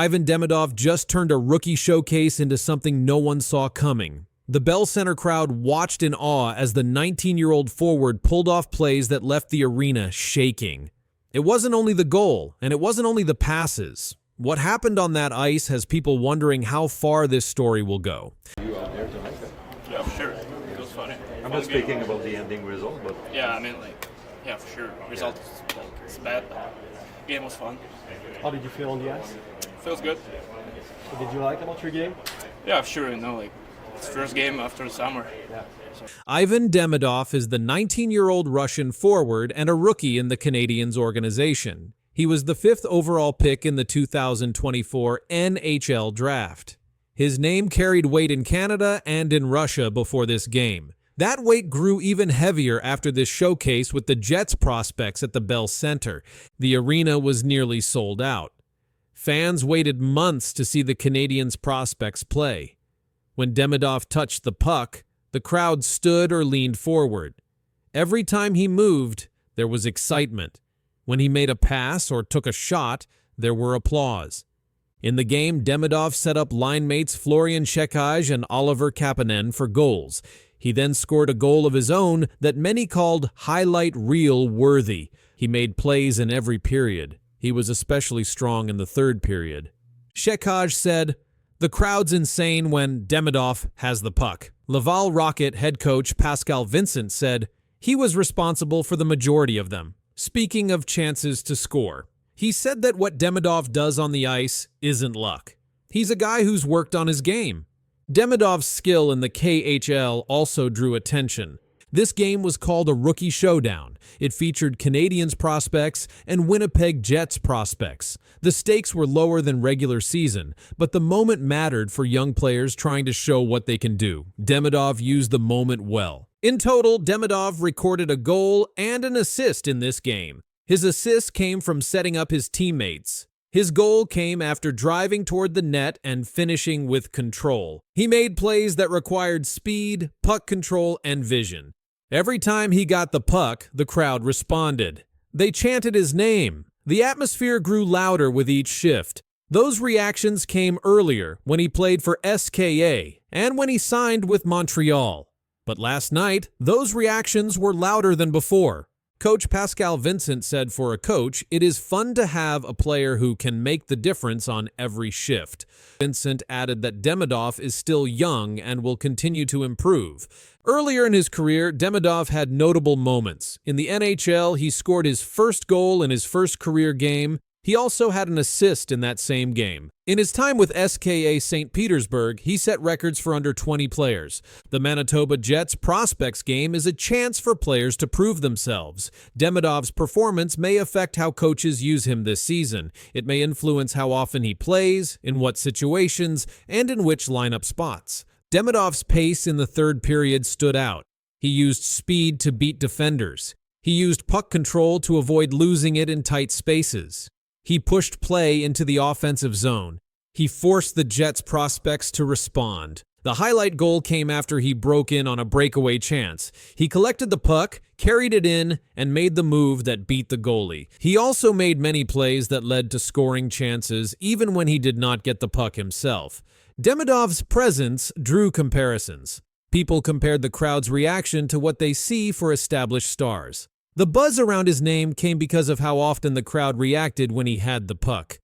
Ivan Demidov just turned a rookie showcase into something no one saw coming. The Bell Center crowd watched in awe as the 19-year-old forward pulled off plays that left the arena shaking. It wasn't only the goal, and it wasn't only the passes. What happened on that ice has people wondering how far this story will go. You out there tonight? Yeah, for sure. It was funny. I'm not speaking about the ending result, but... Yeah, I mean, yeah, for sure. Result is bad, but game was fun. How did you feel on the ice? Feels good. So did you like about your game? Yeah, sure. It's first game after the summer. Yeah. Ivan Demidov is the 19-year-old Russian forward and a rookie in the Canadiens organization. He was the 5th overall pick in the 2024 NHL Draft. His name carried weight in Canada and in Russia before this game. That weight grew even heavier after this showcase with the Jets prospects at the Bell Center. The arena was nearly sold out. Fans waited months to see the Canadiens prospects play. When Demidov touched the puck, the crowd stood or leaned forward. Every time he moved, there was excitement. When he made a pass or took a shot, there were applause. In the game, Demidov set up line mates Florian Šekaj and Oliver Kapanen for goals. He then scored a goal of his own that many called highlight reel worthy. He made plays in every period. He was especially strong in the third period. Šekaj said, "The crowd's insane when Demidov has the puck." Laval Rocket head coach Pascal Vincent said, "He was responsible for the majority of them." Speaking of chances to score, he said that what Demidov does on the ice isn't luck. He's a guy who's worked on his game. Demidov's skill in the KHL also drew attention. This game was called a rookie showdown. It featured Canadiens prospects and Winnipeg Jets prospects. The stakes were lower than regular season, but the moment mattered for young players trying to show what they can do. Demidov used the moment well. In total, Demidov recorded a goal and an assist in this game. His assist came from setting up his teammates. His goal came after driving toward the net and finishing with control. He made plays that required speed, puck control, and vision. Every time he got the puck, the crowd responded. They chanted his name. The atmosphere grew louder with each shift. Those reactions came earlier when he played for SKA and when he signed with Montreal. But last night, those reactions were louder than before. Coach Pascal Vincent said for a coach, it is fun to have a player who can make the difference on every shift. Vincent added that Demidov is still young and will continue to improve. Earlier in his career, Demidov had notable moments. In the NHL, he scored his first goal in his first career game. He also had an assist in that same game. In his time with SKA St. Petersburg, he set records for under 20 players. The Manitoba Jets prospects game is a chance for players to prove themselves. Demidov's performance may affect how coaches use him this season. It may influence how often he plays, in what situations, and in which lineup spots. Demidov's pace in the third period stood out. He used speed to beat defenders. He used puck control to avoid losing it in tight spaces. He pushed play into the offensive zone. He forced the Jets prospects to respond. The highlight goal came after he broke in on a breakaway chance. He collected the puck, carried it in, and made the move that beat the goalie. He also made many plays that led to scoring chances, even when he did not get the puck himself. Demidov's presence drew comparisons. People compared the crowd's reaction to what they see for established stars. The buzz around his name came because of how often the crowd reacted when he had the puck.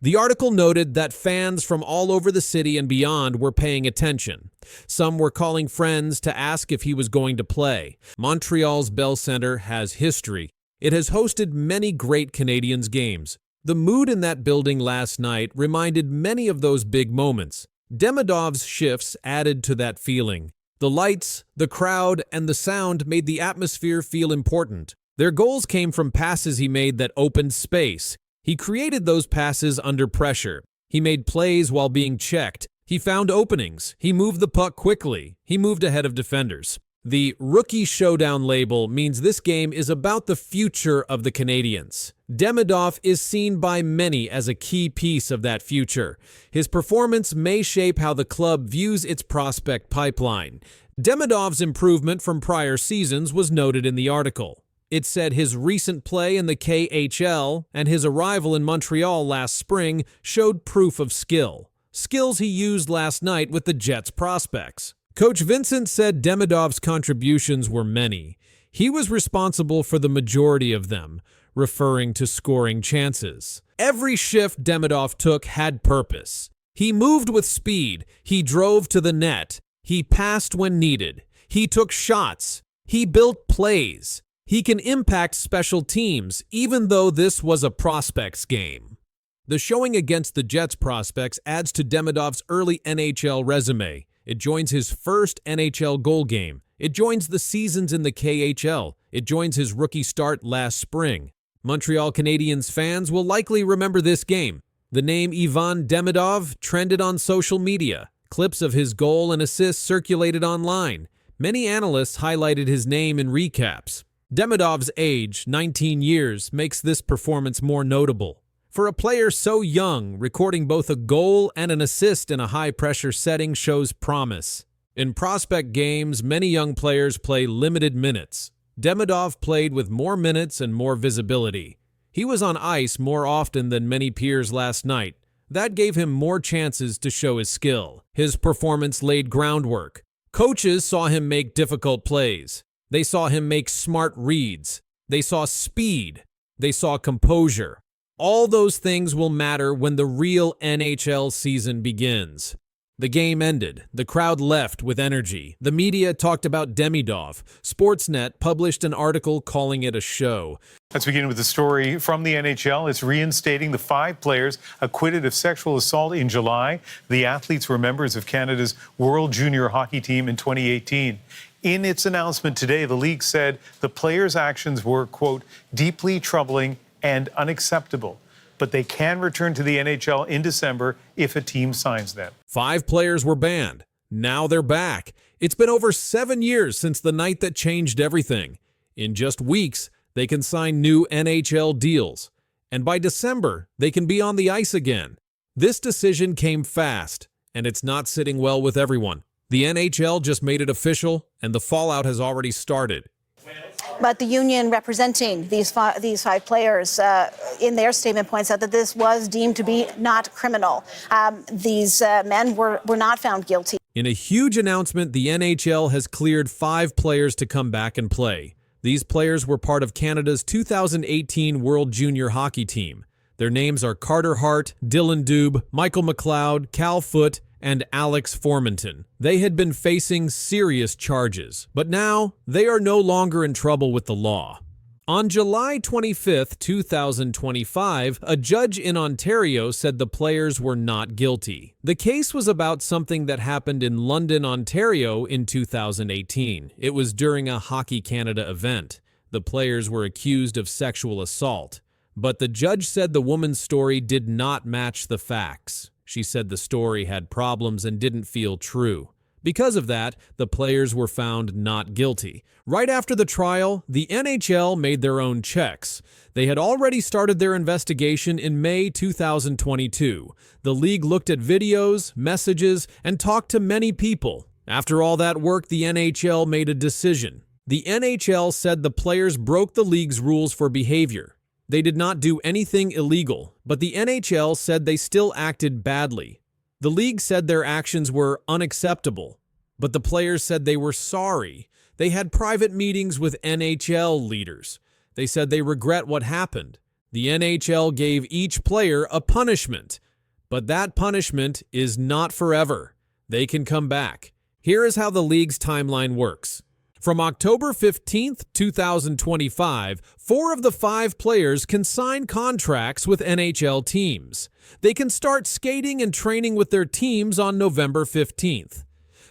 The article noted that fans from all over the city and beyond were paying attention. Some were calling friends to ask if he was going to play. Montreal's Bell Center has history. It has hosted many great Canadiens games. The mood in that building last night reminded many of those big moments. Demidov's shifts added to that feeling. The lights, the crowd, and the sound made the atmosphere feel important. Their goals came from passes he made that opened space. He created those passes under pressure. He made plays while being checked. He found openings. He moved the puck quickly. He moved ahead of defenders. The Rookie Showdown label means this game is about the future of the Canadiens. Demidov is seen by many as a key piece of that future. His performance may shape how the club views its prospect pipeline. Demidov's improvement from prior seasons was noted in the article. It said his recent play in the KHL and his arrival in Montreal last spring showed proof of skill. Skills he used last night with the Jets prospects. Coach Vincent said Demidov's contributions were many. He was responsible for the majority of them, referring to scoring chances. Every shift Demidov took had purpose. He moved with speed. He drove to the net. He passed when needed. He took shots. He built plays. He can impact special teams, even though this was a prospects game. The showing against the Jets prospects adds to Demidov's early NHL resume. It joins his first NHL goal game. It joins the seasons in the KHL. It joins his rookie start last spring. Montreal Canadiens fans will likely remember this game. The name Ivan Demidov trended on social media. Clips of his goal and assists circulated online. Many analysts highlighted his name in recaps. Demidov's age, 19 years, makes this performance more notable. For a player so young, recording both a goal and an assist in a high-pressure setting shows promise. In prospect games, many young players play limited minutes. Demidov played with more minutes and more visibility. He was on ice more often than many peers last night. That gave him more chances to show his skill. His performance laid groundwork. Coaches saw him make difficult plays. They saw him make smart reads. They saw speed. They saw composure. All those things will matter when the real NHL season begins. The game ended. The crowd left with energy. The media talked about Demidov. Sportsnet published an article calling it a show. Let's begin with the story from the NHL. It's reinstating the 5 players acquitted of sexual assault in July. The athletes were members of Canada's World Junior Hockey Team in 2018. In its announcement today, the league said the players' actions were, quote, deeply troubling and unacceptable, but they can return to the NHL in December if a team signs them. 5 players were banned. Now they're back. It's been over 7 years since the night that changed everything. In just weeks, they can sign new NHL deals. And by December, they can be on the ice again. This decision came fast, and it's not sitting well with everyone. The NHL just made it official, and the fallout has already started. But the union representing these five players in their statement points out that this was deemed to be not criminal. These men were not found guilty. In a huge announcement, the NHL has cleared 5 players to come back and play. These players were part of Canada's 2018 World Junior Hockey Team. Their names are Carter Hart, Dylan Dubé, Michael McLeod, Cal Foote, and Alex Formenton. They had been facing serious charges, but now they are no longer in trouble with the law. On July 25, 2025, a judge in Ontario said the players were not guilty. The case was about something that happened in London, Ontario in 2018. It was during a Hockey Canada event. The players were accused of sexual assault, but the judge said the woman's story did not match the facts. She said the story had problems and didn't feel true. Because of that, the players were found not guilty. Right after the trial, the NHL made their own checks. They had already started their investigation in May 2022. The league looked at videos, messages, and talked to many people. After all that work, the NHL made a decision. The NHL said the players broke the league's rules for behavior. They did not do anything illegal, but the NHL said they still acted badly. The league said their actions were unacceptable, but the players said they were sorry. They had private meetings with NHL leaders. They said they regret what happened. The NHL gave each player a punishment, but that punishment is not forever. They can come back. Here is how the league's timeline works. From October 15, 2025, 4 of the 5 players can sign contracts with NHL teams. They can start skating and training with their teams on November 15th.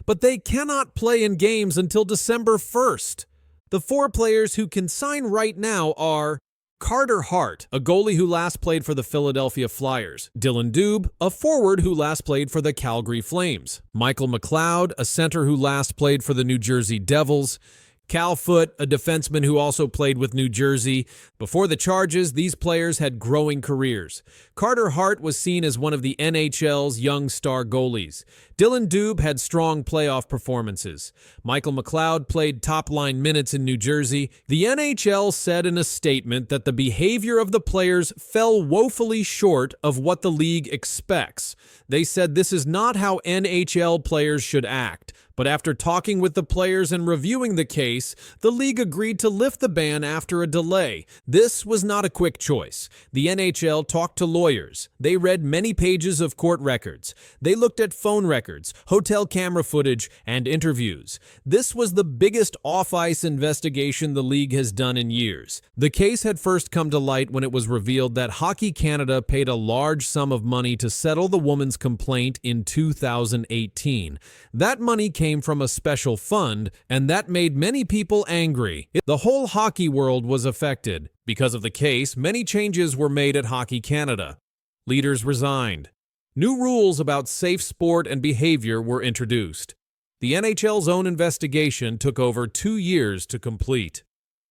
But they cannot play in games until December 1st. The 4 players who can sign right now are Carter Hart, a goalie who last played for the Philadelphia Flyers; Dylan Dubé, a forward who last played for the Calgary Flames; Michael McLeod, a center who last played for the New Jersey Devils; Cal Foote, a defenseman who also played with New Jersey. Before the charges, these players had growing careers. Carter Hart was seen as one of the NHL's young star goalies. Dylan Dubé had strong playoff performances. Michael McLeod played top-line minutes in New Jersey. The NHL said in a statement that the behavior of the players fell woefully short of what the league expects. They said this is not how NHL players should act. But after talking with the players and reviewing the case, the league agreed to lift the ban after a delay. This was not a quick choice. The NHL talked to lawyers. They read many pages of court records. They looked at phone records, hotel camera footage, and interviews. This was the biggest off-ice investigation the league has done in years. The case had first come to light when it was revealed that Hockey Canada paid a large sum of money to settle the woman's complaint in 2018. That money came from a special fund, and that made many people angry. The whole hockey world was affected. Because of the case, many changes were made at Hockey Canada. Leaders resigned. New rules about safe sport and behavior were introduced. The NHL's own investigation took over 2 years to complete.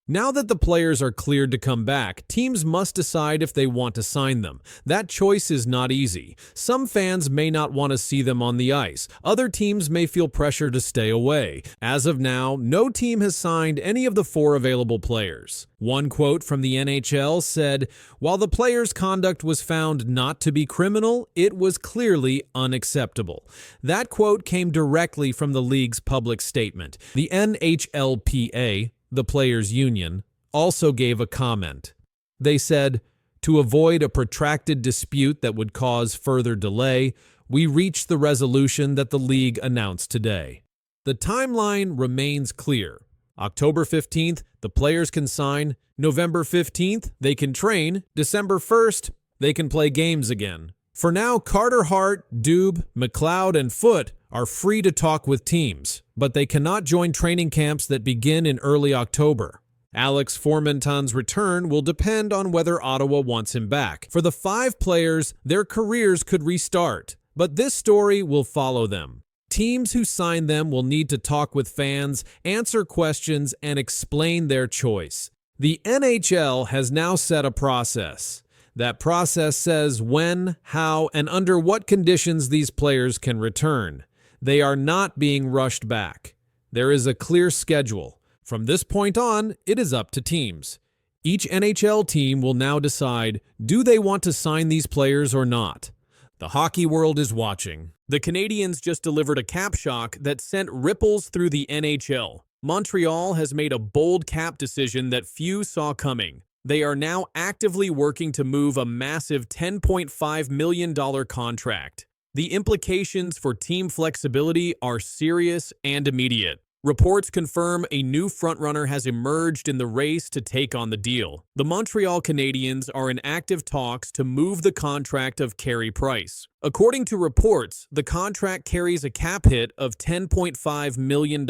Now that the players are cleared to come back, teams must decide if they want to sign them. That choice is not easy. Some fans may not want to see them on the ice. Other teams may feel pressure to stay away. As of now, no team has signed any of the 4 available players. One quote from the NHL said, "While the players' conduct was found not to be criminal, it was clearly unacceptable." That quote came directly from the league's public statement. The NHLPA, the players' union, also gave a comment. They said, "To avoid a protracted dispute that would cause further delay, we reached the resolution that the league announced today." The timeline remains clear. October 15th, the players can sign. November 15th, they can train. December 1st, they can play games again. For now, Carter Hart, Dubé, McLeod, and Foote are free to talk with teams, but they cannot join training camps that begin in early October. Alex Formenton's return will depend on whether Ottawa wants him back. For the 5 players, their careers could restart, but this story will follow them. Teams who sign them will need to talk with fans, answer questions, and explain their choice. The NHL has now set a process. That process says when, how, and under what conditions these players can return. They are not being rushed back. There is a clear schedule. From this point on, it is up to teams. Each NHL team will now decide, do they want to sign these players or not? The hockey world is watching. The Canadiens just delivered a cap shock that sent ripples through the NHL. Montreal has made a bold cap decision that few saw coming. They are now actively working to move a massive $10.5 million contract. The implications for team flexibility are serious and immediate. Reports confirm a new frontrunner has emerged in the race to take on the deal. The Montreal Canadiens are in active talks to move the contract of Carey Price. According to reports, the contract carries a cap hit of $10.5 million.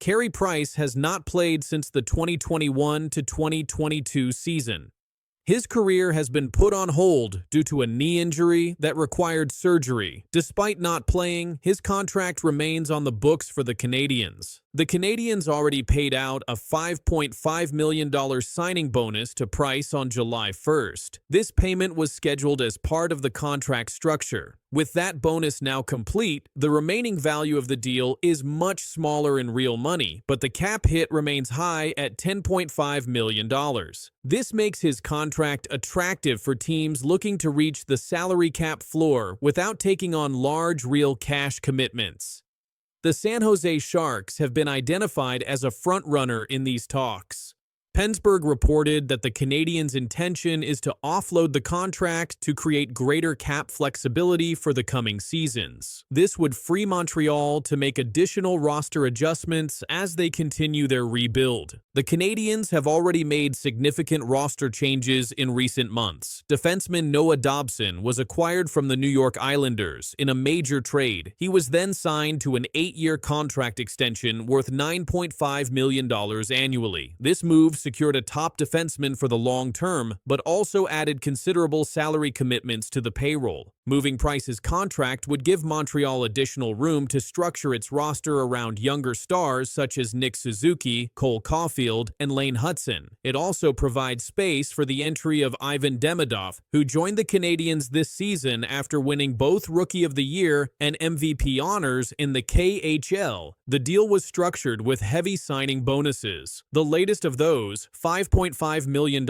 Carey Price has not played since the 2021 to 2022 season. His career has been put on hold due to a knee injury that required surgery. Despite not playing, his contract remains on the books for the Canadiens. The Canadiens already paid out a $5.5 million signing bonus to Price on July 1st. This payment was scheduled as part of the contract structure. With that bonus now complete, the remaining value of the deal is much smaller in real money, but the cap hit remains high at $10.5 million. This makes his contract attractive for teams looking to reach the salary cap floor without taking on large real cash commitments. The San Jose Sharks have been identified as a frontrunner in these talks. Pennsburg reported that the Canadiens' intention is to offload the contract to create greater cap flexibility for the coming seasons. This would free Montreal to make additional roster adjustments as they continue their rebuild. The Canadiens have already made significant roster changes in recent months. Defenseman Noah Dobson was acquired from the New York Islanders in a major trade. He was then signed to an 8-year contract extension worth $9.5 million annually. This move secured a top defenseman for the long term, but also added considerable salary commitments to the payroll. Moving Price's contract would give Montreal additional room to structure its roster around younger stars such as Nick Suzuki, Cole Caulfield, and Lane Hutson. It also provides space for the entry of Ivan Demidov, who joined the Canadiens this season after winning both Rookie of the Year and MVP honors in the KHL. The deal was structured with heavy signing bonuses. The latest of those, $5.5 million,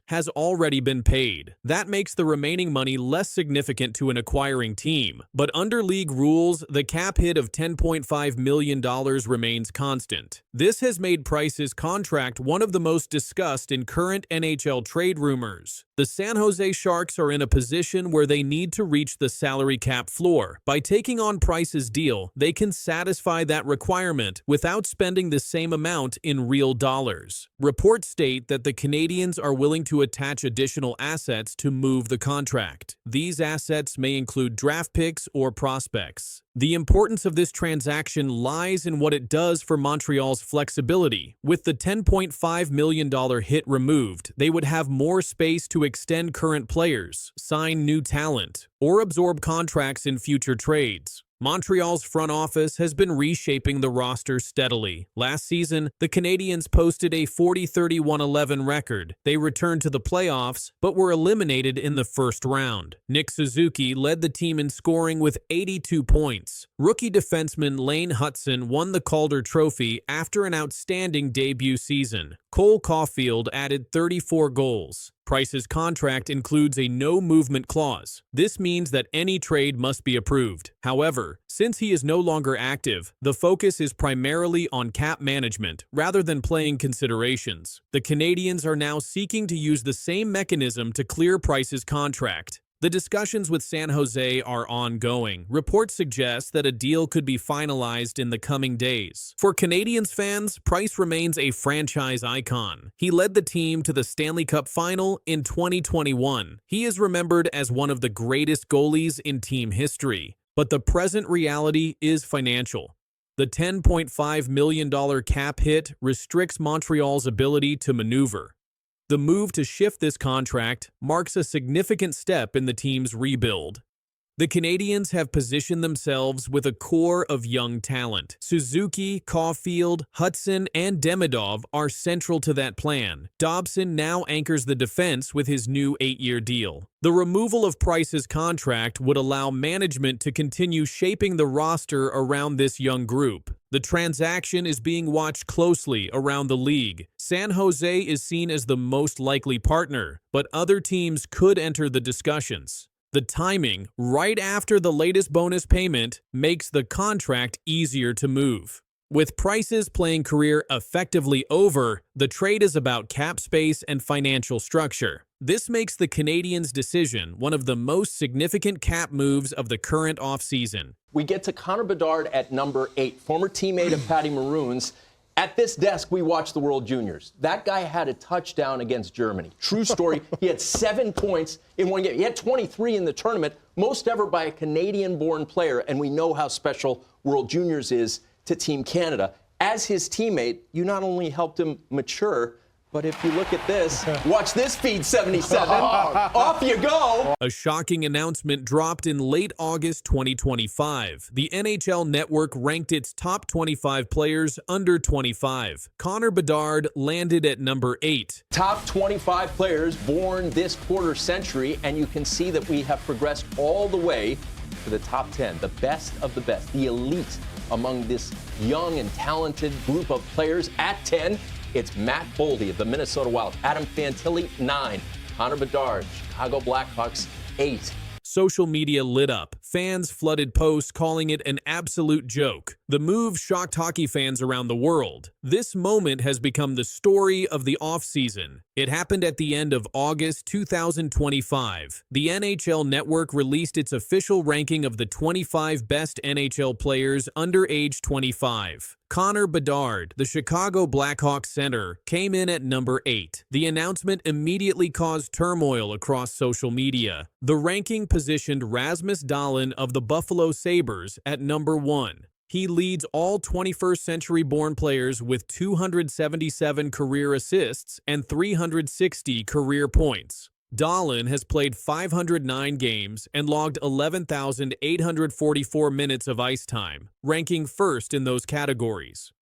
has already been paid. That makes the remaining money less significant to an acquiring team, but under league rules, the cap hit of $10.5 million remains constant. This has made Price's contract one of the most discussed in current NHL trade rumors. The San Jose Sharks are in a position where they need to reach the salary cap floor. By taking on Price's deal, they can satisfy that requirement without spending the same amount in real dollars. Reports state that the Canadiens are willing to attach additional assets to move the contract. These assets may include draft picks or prospects. The importance of this transaction lies in what it does for Montreal's flexibility. With the $10.5 million hit removed, they would have more space to extend current players, sign new talent, or absorb contracts in future trades. Montreal's front office has been reshaping the roster steadily. Last season, the Canadiens posted a 40-31-11 record. They returned to the playoffs, but were eliminated in the first round. Nick Suzuki led the team in scoring with 82 points. Rookie defenseman Lane Hutson won the Calder Trophy after an outstanding debut season. Cole Caulfield added 34 goals. Price's contract includes a no-movement clause. This means that any trade must be approved. However, since he is no longer active, the focus is primarily on cap management rather than playing considerations. The Canadiens are now seeking to use the same mechanism to clear Price's contract. The discussions with San Jose are ongoing. Reports suggest that a deal could be finalized in the coming days. For Canadiens fans, Price remains a franchise icon. He led the team to the Stanley Cup Final in 2021. He is remembered as one of the greatest goalies in team history. But the present reality is financial. The $10.5 million cap hit restricts Montreal's ability to maneuver. The move to shift this contract marks a significant step in the team's rebuild. The Canadiens have positioned themselves with a core of young talent. Suzuki, Caulfield, Hutson, and Demidov are central to that plan. Dobson now anchors the defense with his new 8-year deal. The removal of Price's contract would allow management to continue shaping the roster around this young group. The transaction is being watched closely around the league. San Jose is seen as the most likely partner, but other teams could enter the discussions. The timing, right after the latest bonus payment, makes the contract easier to move. With Price's playing career effectively over, the trade is about cap space and financial structure. This makes the Canadiens' decision one of the most significant cap moves of the current offseason. We get to Connor Bedard at number 8, former teammate of Patty Maroon's. At this desk, we watched the World Juniors. That guy had a touchdown against Germany. True story. He had 7 points in one game. He had 23 in the tournament, most ever by a Canadian-born player, and we know how special World Juniors is to Team Canada. As his teammate, you not only helped him mature, but if you look at this, watch this feed 77. Off you go. A shocking announcement dropped in late August 2025. The NHL Network ranked its top 25 players under 25. Connor Bedard landed at number 8. Top 25 players born this quarter century, and you can see that we have progressed all the way to the top 10, the best of the best, the elite among this young and talented group of players. At 10, it's Matt Boldy of the Minnesota Wild, Adam Fantilli, 9, Connor Bedard, Chicago Blackhawks, 8. Social media lit up. Fans flooded posts calling it an absolute joke. The move shocked hockey fans around the world. This moment has become the story of the offseason. It happened at the end of August 2025. The NHL Network released its official ranking of the 25 best NHL players under age 25. Connor Bedard, the Chicago Blackhawks center, came in at number 8. The announcement immediately caused turmoil across social media. The ranking positioned Rasmus Dahlin of the Buffalo Sabres at number 1. He leads all 21st century-born players with 277 career assists and 360 career points. Dahlin has played 509 games and logged 11,844 minutes of ice time, ranking first in those categories.